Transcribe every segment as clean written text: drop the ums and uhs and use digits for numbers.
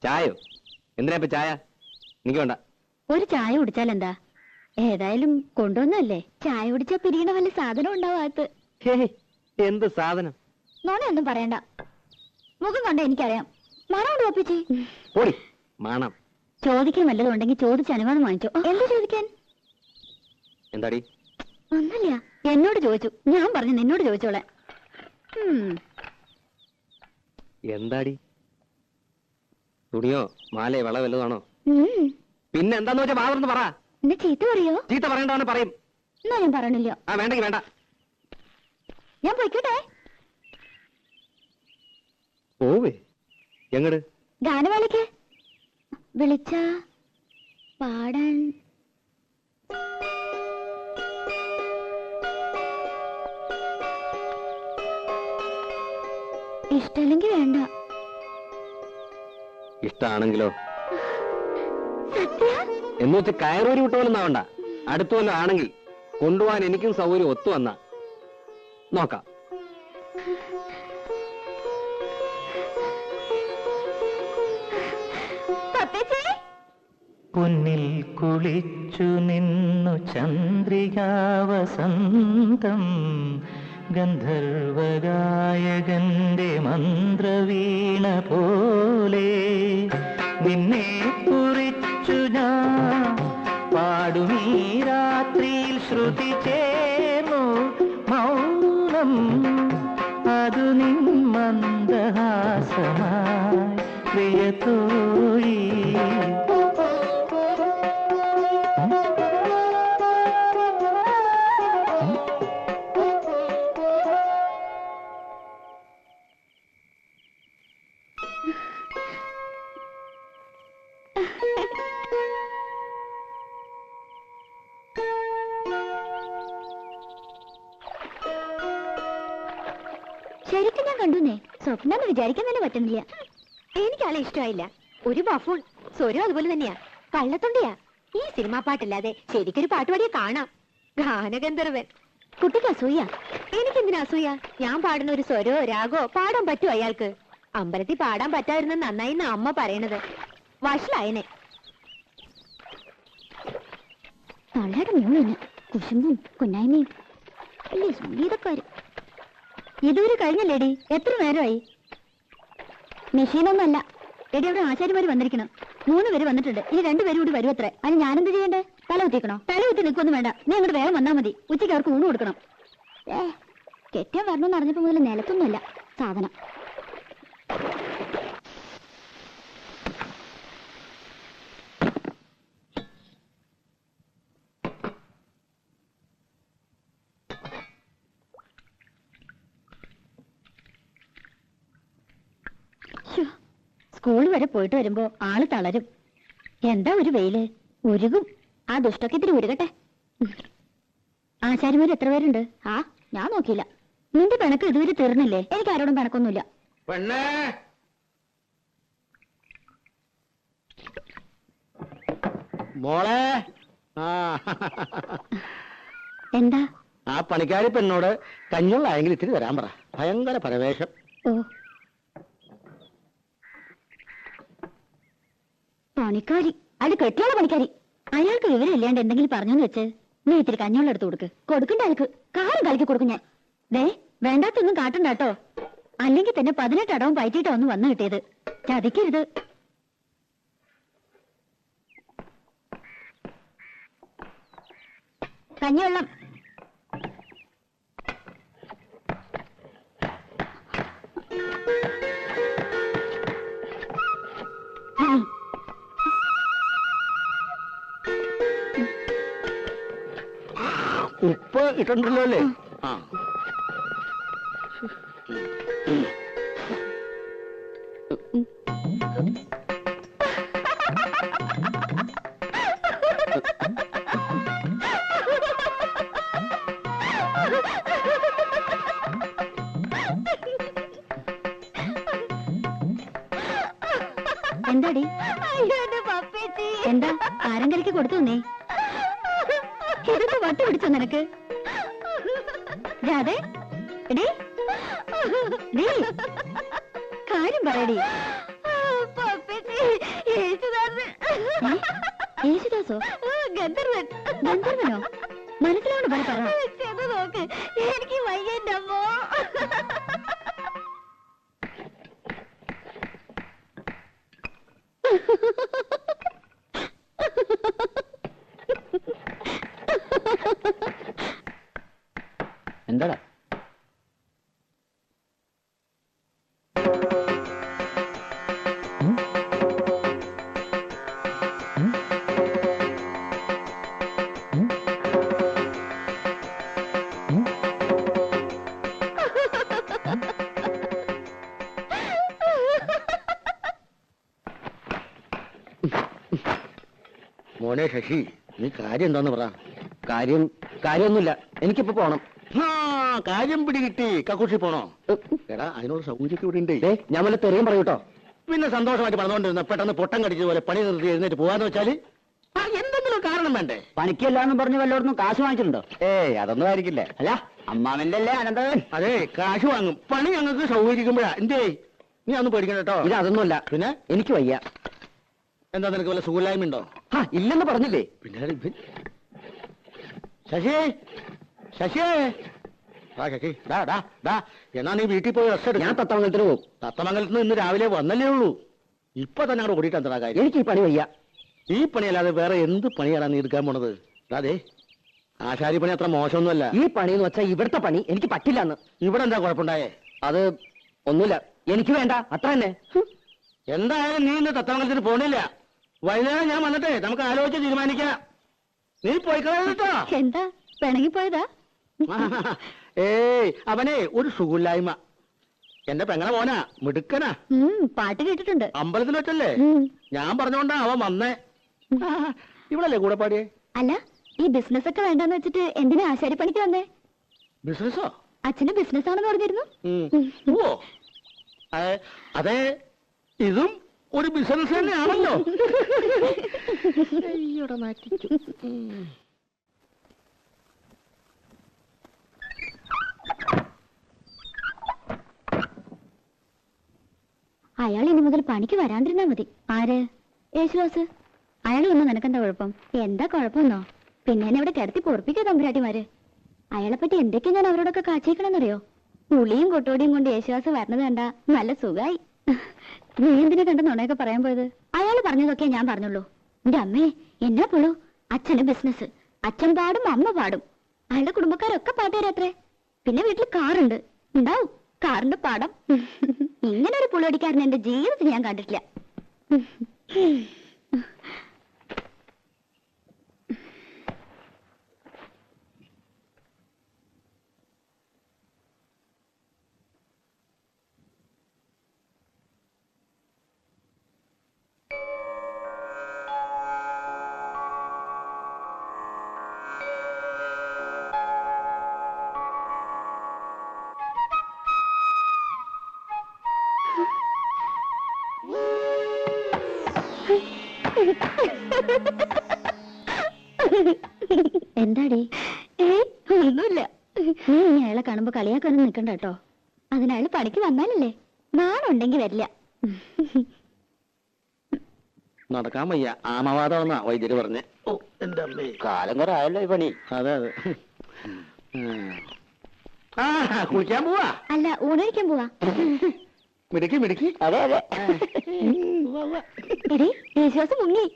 ചായോ? എന്തിനാ ഇപ്പൊ ചായ? എനിക്ക് വേണ്ട. ഒരു ചായ കുടിച്ചാൽ എന്താ? ഏതായാലും കൊണ്ടുവന്നല്ലേ. ചായ കുടിച്ചാൽ പിരിയണ വല്ല സാധനം ഉണ്ടാവാത്ത. എന്ത് സാധനം? നോണയൊന്നും പറയണ്ട. മുഖം കണ്ട എനിക്കറിയാം. മണം ഒപ്പിച്ചേ. ഓടി മണം. ചോദിക്കാൻ വല്ലതും ഉണ്ടെങ്കിൽ ചോദിച്ച് അനുവാദം വാങ്ങിച്ചോ. എന്താ ചോദിക്കാൻ? എന്താടി? ഒന്നുമില്ല. എന്നോട് ചോദിച്ചു. ഞാൻ പറഞ്ഞു നിന്നോട് ചോദിച്ചോളെ. എന്താടി? തുണിയോ മാലയോ വള വല്ലതാണോ? പിന്നെ എന്താന്ന് വെച്ചാ മാവർന്ന് പറ. എന്നെ ചീത്ത പറയോ? ചീത്ത പറയണ്ടവന്ന് പറയും. എന്നാ ഞാൻ പറയണില്ല. വേണ്ടെങ്കിൽ വേണ്ട. ഞാൻ പോയിക്കോട്ടെ. പോവേ? എങ്ങട്? ഗാനമേളയ്ക്ക്. വിളിച്ച പാടാൻ. ഇഷ്ടല്ലെങ്കിൽ വേണ്ട. ഇഷ്ടാണെങ്കിലോ? സത്യ എന്ന് വെച്ച് കയറൂരി വിട്ടുപോലെന്നാവണ്ട. അടുത്തു വല്ല ആണെങ്കിൽ കൊണ്ടുപോകാൻ എനിക്കും സൗകര്യം ഒത്തു വന്ന നോക്കാം. പൊന്നിൽ കുളിച്ചു നിന്നു ചന്ദ്രികാവസന്തം ഗന്ധർവഗായകന്റെ മന്ത്രവീണ പോലെ നിന്നെ കുറിച്ചു ഞാൻ പാടുമീ രാത്രിയിൽ ശ്രുതി ചേർന്നു മൗനം അതു നിൻ മന്ദഹാസമായി പ്രിയതോഴി. ശരിക്കും ഞാൻ കണ്ടുന്നേ. സ്വപ്നം വിചാരിക്കാൻ തന്നെ പറ്റുന്നില്ല. എനിക്കാളെ ഇഷ്ടമായില്ല. ഒരു ബഫൂൺ. സ്വരം അതുപോലെ തന്നെയാ. കള്ളത്തൊണ്ടിയാ. ഈ സിനിമാ പാട്ടല്ലാതെ ശരിക്കൊരു പാട്ടുപാടിയെ കാണാം. ഗാനഗന്ധർവൻ. കുട്ടിക്ക് അസൂയ. എനിക്കെന്തിനാ അസൂയ? ഞാൻ പാടുന്ന ഒരു സ്വരോ രാഗോ പാടാൻ പറ്റുമോ അയാൾക്ക്? അമ്പലത്തിൽ പാടാൻ പറ്റാതിരുന്ന നന്നായി അമ്മ പറയണത്. വഷളായനെ. തള്ളയുടെ മൂന്നിന് കുശുമ്പും കുന്നായ്മയും അല്ലേ സംഗീതക്കാര്. ഇതുവരെ കഴിഞ്ഞല്ലേടി? എത്ര നേരമായി? മെഷീനൊന്നുമല്ല എടി. അവിടെ ആശാരിമാര് വന്നിരിക്കണം. 3 പേര് വന്നിട്ടുണ്ട്. ഇനി 2 പേരും കൂടി വരും അത്രേ. അതിന് ഞാനെന്ത് ചെയ്യണ്ടേ? തല കുത്തിക്കണോ? തല കുത്തി നിൽക്കൊന്നും വേണ്ട. നീ അങ്ങോട്ട് വേഗം വന്നാൽ മതി. ഉച്ചയ്ക്ക് അവർക്ക് ഊണ് കൊടുക്കണം. കെട്ടിയാൻ വരണമെന്ന് അറിഞ്ഞപ്പോ മുതൽ നിലത്തൊന്നുമല്ല സാധനം. സ്കൂൾ വരെ പോയിട്ട് വരുമ്പോ ആള് തളരും. എന്താ ഒരു വെയില്. ഉരുകും. ആ ദുഷ്ടൊക്കെ ഇത്തിരി ഉരുകട്ടെ. ആശാരിമാര് എത്ര പേരുണ്ട്? ഞാൻ നോക്കിയില്ല. നിന്റെ പിണക്ക് ഇതുവരെ തീർന്നില്ലേ? എനിക്ക് ആരോടും പിണക്കൊന്നുമില്ല. മോളെ, എന്താ? ആ പണിക്കാരി പെണ്ണോട് കഞ്ഞുള്ളായെങ്കിൽ ഇത്തിരി തരാൻ പറ. ഭയങ്കര പരവേശം. പണിക്കാരി? അത് കെട്ടിയുള്ള പണിക്കാരി. അയാൾക്ക് വിവരമില്ലാണ്ട് എന്തെങ്കിലും പറഞ്ഞെന്ന് വെച്ച് നീ ഇത്തിരി കഞ്ഞോളം എടുത്ത് കൊടുക്ക്. കൊടുക്കണ്ട ആൾക്ക് കാറും കളിക്ക് കൊടുക്കും ഞാൻ. ദേ വേണ്ടാത്തൊന്നും കാട്ടണ്ടാട്ടോ. അല്ലെങ്കിൽ തന്നെ 18 അടവും പയറ്റിയിട്ടാ ഒന്ന് വന്നു കിട്ടിയത്. ചതിക്കരുത്. കഞ്ഞിവെള്ളം. ഉപ്പ് ഇട്ടുണ്ടല്ലോ അല്ലേ? എന്താടി? എന്താ ആരങ്കരയ്ക്ക് കൊടുത്തു നീ? ഇതൊക്കെ വട്ടി പിടിച്ചോ നിനക്ക്? രാധേ, എടീ കാര്യം പറയടി. യേശുദാസോ? ഗന്ധർവൻ. ഗന്ധർവനോ? മനസ്സിലോട് പറ. നോക്ക്, എനിക്ക് വയ്യന്റെ അമ്മോ. എന്താടാ? മോനെ ശശി, നീ കാര്യം എന്താന്ന് പറ. കാര്യമൊന്നുമില്ല, എനിക്കിപ്പോ പോണം. കാര്യം പിടികിട്ടി. കക്കൂഷി പോണോ? എടാ, അതിനുള്ള സൗകര്യമൊക്കെ ഇവിടെ ഉണ്ട്. ഞാൻ വല്ല തെറിയും പറയൂട്ടോ. പിന്നെ സന്തോഷമായിട്ട് പറഞ്ഞുകൊണ്ടിരുന്ന പെട്ടെന്ന് പൊട്ടം കടിച്ചതുപോലെ പണി നിർത്തി എഴുന്നേറ്റ് പോവാന്ന് വെച്ചാല് എന്തെങ്കിലും കാരണം വേണ്ടേ? പണിക്കല്ലാന്ന് പറഞ്ഞ് വല്ലയിടത്തും കാശ് വാങ്ങിച്ചിട്ടുണ്ടോ? അതൊന്നും ആയിരിക്കില്ല. അല്ല, അമ്മാവന്റെ അല്ലേ അനന്തവൻ? അതെ, കാശ് വാങ്ങും. പണി ഞങ്ങൾക്ക് സൗകര്യക്കുമ്പോഴാ. എന്തേ, നീ അതൊന്നും പേടിക്കണ്ട കേട്ടോ. ഇത് അതൊന്നുമല്ല. പിന്നെ എനിക്ക് വയ്യ. എന്താ, നിനക്ക് വല്ല സുഖമില്ലായ്മ ഉണ്ടോ? ഇല്ലെന്ന് പറഞ്ഞില്ലേ? പിന്നെ ശശി, ശശിയേ, ശശി, എന്നാ നീ വീട്ടിൽ പോയി റെസ്റ്റ് എടുക്കും. ഞാൻ തത്തമംഗലത്തിന് പോകും. തത്തമംഗലത്ത് നിന്ന് ഇന്ന് രാവിലെ വന്നല്ലേ ഉള്ളൂ. ഇപ്പൊ തന്നെ അവിടെ ഓടിയിട്ട് എന്താ കാര്യം? എനിക്ക് ഈ പണി വയ്യ. ഈ പണിയല്ലാതെ വേറെ എന്ത് പണിയാണ് നീ എടുക്കാൻ പോണത്? അതെ, ആശാരി പണി അത്ര മോശമൊന്നുമല്ല. ഈ പണി എന്ന് വെച്ചാൽ ഇവിടുത്തെ പണി എനിക്ക് പറ്റില്ലെന്ന്. ഇവിടെ എന്താ കുഴപ്പമുണ്ടായേ? അത് ഒന്നുമില്ല, എനിക്ക് വേണ്ട, അത്ര തന്നെ. എന്തായാലും നീ ഇന്ന് തത്തമംഗലത്തിന് പോണില്ല. വൈകുന്നേരം ഞാൻ വന്നിട്ടേ നമുക്ക് ആലോചിച്ച് തീരുമാനിക്കാം. നീ പോയിക്കളോ. എന്താ, പിണങ്ങിപ്പോയതാ? ഏയ്, അവനെ ഒരു സുഖമില്ലായ്മ. എന്റെ പെങ്ങളെ മോനാ, മിടുക്കനാ. പാട്ട് കേട്ടിട്ടുണ്ട്. അമ്പലത്തിൽ വെച്ചല്ലേ? ഞാൻ പറഞ്ഞോണ്ടാ അവൻ വന്നേ. ഇവിടല്ലേ കൂടെ പാടിയേ? അല്ല, ഈ ബിസിനസ് ഒക്കെ വേണ്ടെന്ന് വെച്ചിട്ട് എന്തിനാ ആശാരിപ്പണിക്ക് വന്നേ? ബിസിനസ്സോ? അച്ഛന് ബിസിനസ് ആണെന്ന് പറഞ്ഞിരുന്നു. ഓ, അതെ, ഇതും ഒരു ബിസിനസ് തന്നെയാണല്ലോ. അയാൾ ഇനി മുതൽ പണിക്ക് വരാണ്ടിരുന്നാ മതി. ആര്? യേശുദാസ്. അയാൾ വന്നു നിനക്കെന്താ കുഴപ്പം? എന്താ കുഴപ്പമെന്നോ? പിന്നെ എന്നെ ഇവിടെ കിടത്തി പൊറപ്പിക്കോ തമ്പുരാട്ടിമാര്? അയാളെ പറ്റി എന്തൊക്കെയാ ഞാൻ അവരോടൊക്കെ കാച്ചിക്കണമെന്നറിയോ? പുളിയും കൊട്ടോടിയും കൊണ്ട് യേശുദാസ് വരണത് കണ്ട നല്ല സുഖായി. നീ എന്തിനാ കണ്ട നുണയൊക്കെ പറയാൻ പോയത്? അയാൾ പറഞ്ഞതൊക്കെ ഞാൻ പറഞ്ഞുള്ളൂ. എന്റെ അമ്മേ, എന്നാ പുളു. അച്ഛന് ബിസിനസ്, അച്ഛൻ പാടും അമ്മ പാടും. അയാളുടെ കുടുംബക്കാരൊക്കെ പാട്ടുകാരത്രേ. പിന്നെ വീട്ടിൽ കാറുണ്ട്, ഉണ്ടാവും കാറിന്റെ പാടം. ഇങ്ങനെ ഒരു പുളിയടിക്കാരൻ എന്റെ ജീവിതത്തിൽ ഞാൻ കണ്ടിട്ടില്ല. എന്താടി? ഒന്നുമില്ല. നീ അയാളെ കാണുമ്പോ കളിയാക്കാനും നിക്കണ്ട കേട്ടോ. അതിനയാള് പണിക്ക് വന്നാലല്ലേ. നാളുണ്ടെങ്കി വരില്ല. നടക്കാൻ വയ്യ, ആമവാദമെന്നാ വൈദ്യര് പറഞ്ഞേ. ഓ, എന്റെ അമ്മേ, കാലം കുറെ ആയല്ലോ ഈ പണി. അതെ അതെ. കുളിക്കാൻ പോവാ? അല്ല, ഊണഴിക്കാൻ പോവാ. മിടുക്കി മിടുക്കി. അതെ അതെ. എടി, യേശുദാസ് മുങ്ങി.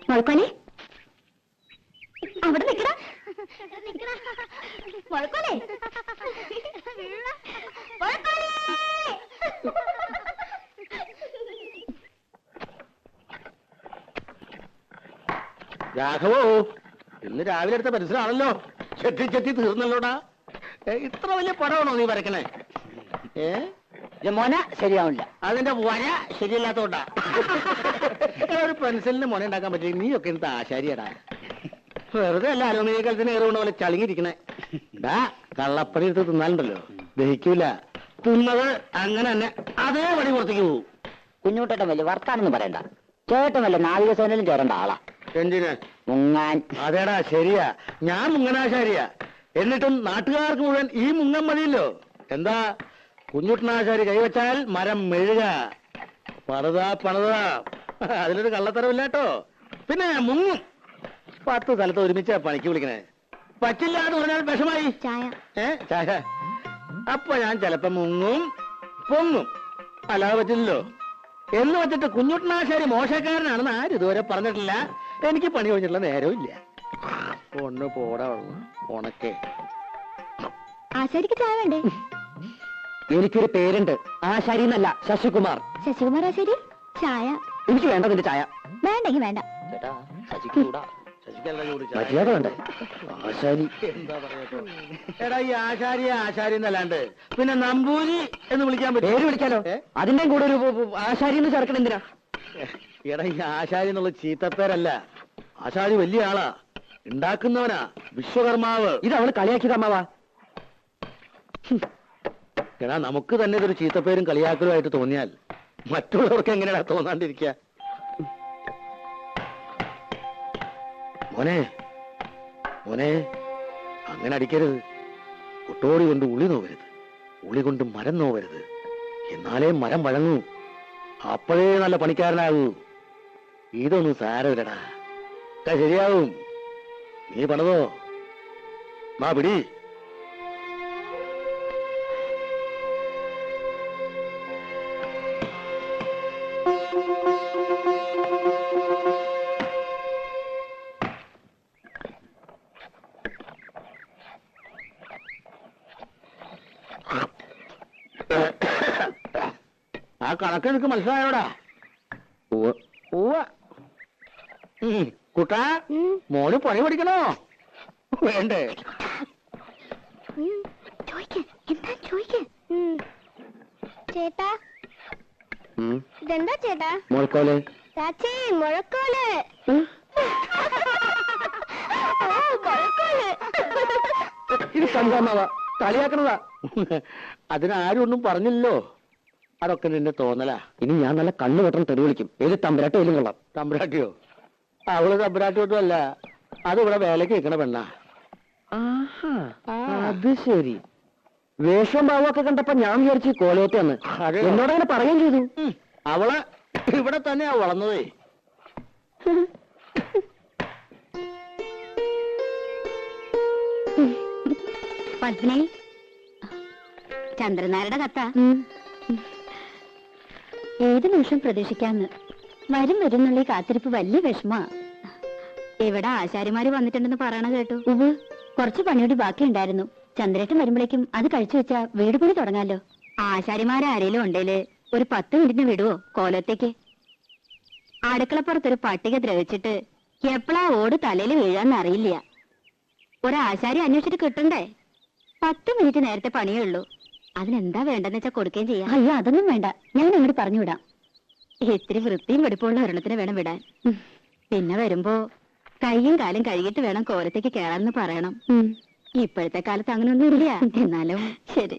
മുഴക്കോലെ, അവിടെ നിക്കടാ. മുഴക്കോലെ, രാഘവോ, ഇന്ന് രാവിലെ എടുത്ത പരിസരമാണല്ലോ. ചെത്തി ചെത്തി തീർന്നല്ലോടാ. ഇത്ര വലിയ പടമാണോ നീ വരക്കണേ? മോന ശരിയാവില്ല. അതിന്റെ വര ശരിയല്ലാത്തോണ്ടാ. ഒരു പെൻസിലിന് മോനെ ഉണ്ടാക്കാൻ പറ്റില്ല. നീയൊക്കെ എന്ത് ആശാരിയടാ. വെറുതെ അല്ല അലുമിനിയ കലത്തിന് ഏറുകൊണ്ട് പോലെ ചളിങ്ങിരിക്കണേ. കള്ളപ്പടി എടുത്ത് തിന്നാലുണ്ടല്ലോ, ദഹിക്കൂല. തിന്നത് അങ്ങനെ തന്നെ അതേ പടി പുറത്തേക്ക് പോവും. കുഞ്ഞുട്ടേട്ടൻ വലിയ വർത്താനൊന്നും പറയണ്ട. ചേട്ടൻ വല്ല നാവികസേനയിലും ചേരേണ്ട ആളാ. എന്തിന്? മുങ്ങാൻ. അതേടാ ശരിയാ, ഞാൻ മുങ്ങനാശാരിയാ. എന്നിട്ടും നാട്ടുകാർക്ക് മുഴുവൻ ഈ മുങ്ങൻ മതിയല്ലോ. എന്താ കുഞ്ഞുട്ടനാശാരി കൈവച്ചാൽ മരം മെഴുക. പണിതാ അതിലൊരു കള്ളത്തരമില്ല കേട്ടോ. പിന്നെ മുങ്ങും. 10 സ്ഥലത്ത് ഒരുമിച്ചാ പണിക്ക് വിളിക്കണേ. പറ്റില്ല എന്ന് പറഞ്ഞാൽ വിഷമായി. ചായ. ചായ. അപ്പൊ ഞാൻ ചിലപ്പോ മുങ്ങും പൊങ്ങും. അല്ലാതെ പറ്റില്ലല്ലോ. എന്ന് വെച്ചിട്ട് കുഞ്ഞുട്ടനാശാരി മോശക്കാരനാണെന്ന് ആരും ഇതുവരെ പറഞ്ഞിട്ടില്ല. എനിക്ക് പണി കഴിഞ്ഞിട്ടുള്ള നേരവും ഇല്ല. ഒന്ന് പോടാ ഉണക്കേ. ആശാരിക്ക് ചായ വേണ്ടേ? എനിക്കൊരു പേരുണ്ട്, ആശാരി എന്നല്ല, ശശികുമാർ. ശശികുമാർ ആശാരി, ചായ. എനിക്ക് വേണ്ട നിന്റെ ചായ. വേണ്ടെങ്കി വേണ്ട. ചേട്ടാ ശശിക്കൂടാ. മര്യാദ വേണ്ടേ? ആശാരി എന്താ പറയാ? എടാ ഈ ആശാരി എന്നല്ലാണ്ട് പിന്നെ നമ്പൂരി എന്ന് വിളിക്കാൻ പേര് പറ്റും? വിളിക്കാലോ. അതിന്റെ കൂടെ ഒരു ആശാരി എന്ന് ചേർക്കണം എന്തിനാ? എടാ ഈ ആശാരി എന്നുള്ള ചീത്തപ്പേരല്ല. ആശാരി വലിയ ആളാ, ഉണ്ടാക്കുന്നവനാ, വിശ്വകർമാവ്. ഇത് അവള് കളിയാക്കിയത് അമ്മാവാ. എടാ നമുക്ക് തന്നെ ഇതൊരു ചീത്തപ്പേരും കളിയാക്കലുമായിട്ട് തോന്നിയാൽ മറ്റുള്ളവർക്ക് എങ്ങനെയാ തോന്നാണ്ടിരിക്കുക? മോനെ അങ്ങനെ അടിക്കരുത്. കുട്ടോടി കൊണ്ട് ഉളി നോവരുത്, ഉളി കൊണ്ട് മരം നോവരുത്. എന്നാലേ മരം വഴങ്ങൂ. അപ്പോഴേ നല്ല പണിക്കാരനാകൂ. ഇതൊന്നും സാരമില്ലടാ, ശരിയാവും. നീ പണിതോ. മാ പിടി. ആ കണക്ക് നിനക്ക് മനസ്സിലായോടാ? കുട്ടാ, മോന് പണി പഠിക്കണോ വേണ്ടേ? ചേട്ടാ, ഇതെന്താ ചേട്ടാ? മോൾക്കോലെ ചാച്ചി, മുഴക്കോല്. ഇത് സംഭവമാവാ, കളിയാക്കണതാ. അതിനാരും ഒന്നും പറഞ്ഞില്ലല്ലോ. അതൊക്കെ നിന്റെ തോന്നലാ. ഇനി ഞാൻ നല്ല കണ്ണു വെട്ടം തെറി വിളിക്കും. ഏത് തമ്പരാട്ടയിലും കൊള്ളാം. തമ്പുരാട്ടിയോ? അവള് തമ്പുരാട്ടിയോട്ടും അല്ല, അത് ഇവിടെ വേലക്ക് വെക്കണ പെണ്ണാ. അത് ശരി. വേഷം ഭാവമൊക്കെ കണ്ടപ്പോ ഞാൻ വിചാരിച്ചു കോലയത്തെന്ന്. അതെയോ? എന്നോടങ്ങനെ പറയുകയും ചെയ്തു. അവള് ഇവിടെ തന്നെയാ വളർന്നതേ. പത്നി, ചന്ദ്രനാരുടെ കത്ത. ഏത് നിമിഷം പ്രതീക്ഷിക്കാന്ന്. വരും വരുന്നുള്ള കാത്തിരിപ്പ് വലിയ വിഷമാ. ഇവിടെ ആശാരിമാര് വന്നിട്ടുണ്ടെന്ന് പറയണ കേട്ടു. കുറച്ച് പണിയോടി ബാക്കിയുണ്ടായിരുന്നു. ചന്ദ്രേട്ടൻ വരുമ്പോഴേക്കും അത് കഴിച്ചു വെച്ചാ വീട് പണി തുടങ്ങാലോ. ആശാരിമാരാരേലും ഉണ്ടേല് ഒരു 10 മിനിറ്റിന് വിടുവോ കോലത്തേക്ക്? അടുക്കളപ്പുറത്തൊരു പട്ടിക ദ്രവിച്ചിട്ട് എപ്പോഴാ ഓട് തലയിൽ വീഴാന്ന് അറിയില്ല. ഒരാശാരി അന്വേഷിച്ചിട്ട് കിട്ടണ്ടേ? 10 മിനിറ്റ് നേരത്തെ പണിയേ ഉള്ളൂ. അതിനെന്താ വേണ്ടെന്ന് വെച്ചാ കൊടുക്കുകയും ചെയ്യാം. അയ്യോ, അതൊന്നും വേണ്ട, ഞാൻ അങ്ങോട്ട് പറഞ്ഞുവിടാം. ഇത്തിരി വൃത്തിയും വെടുപ്പുള്ള ഒരെണ്ണത്തിന് വേണം വിടാൻ. പിന്നെ വരുമ്പോ കൈയും കാലും കഴുകിയിട്ട് വേണം കോലത്തേക്ക് കയറാന്ന് പറയണം. ഇപ്പോഴത്തെ കാലത്ത് അങ്ങനെയൊന്നും ഇല്ല. എന്നാലും ശരി.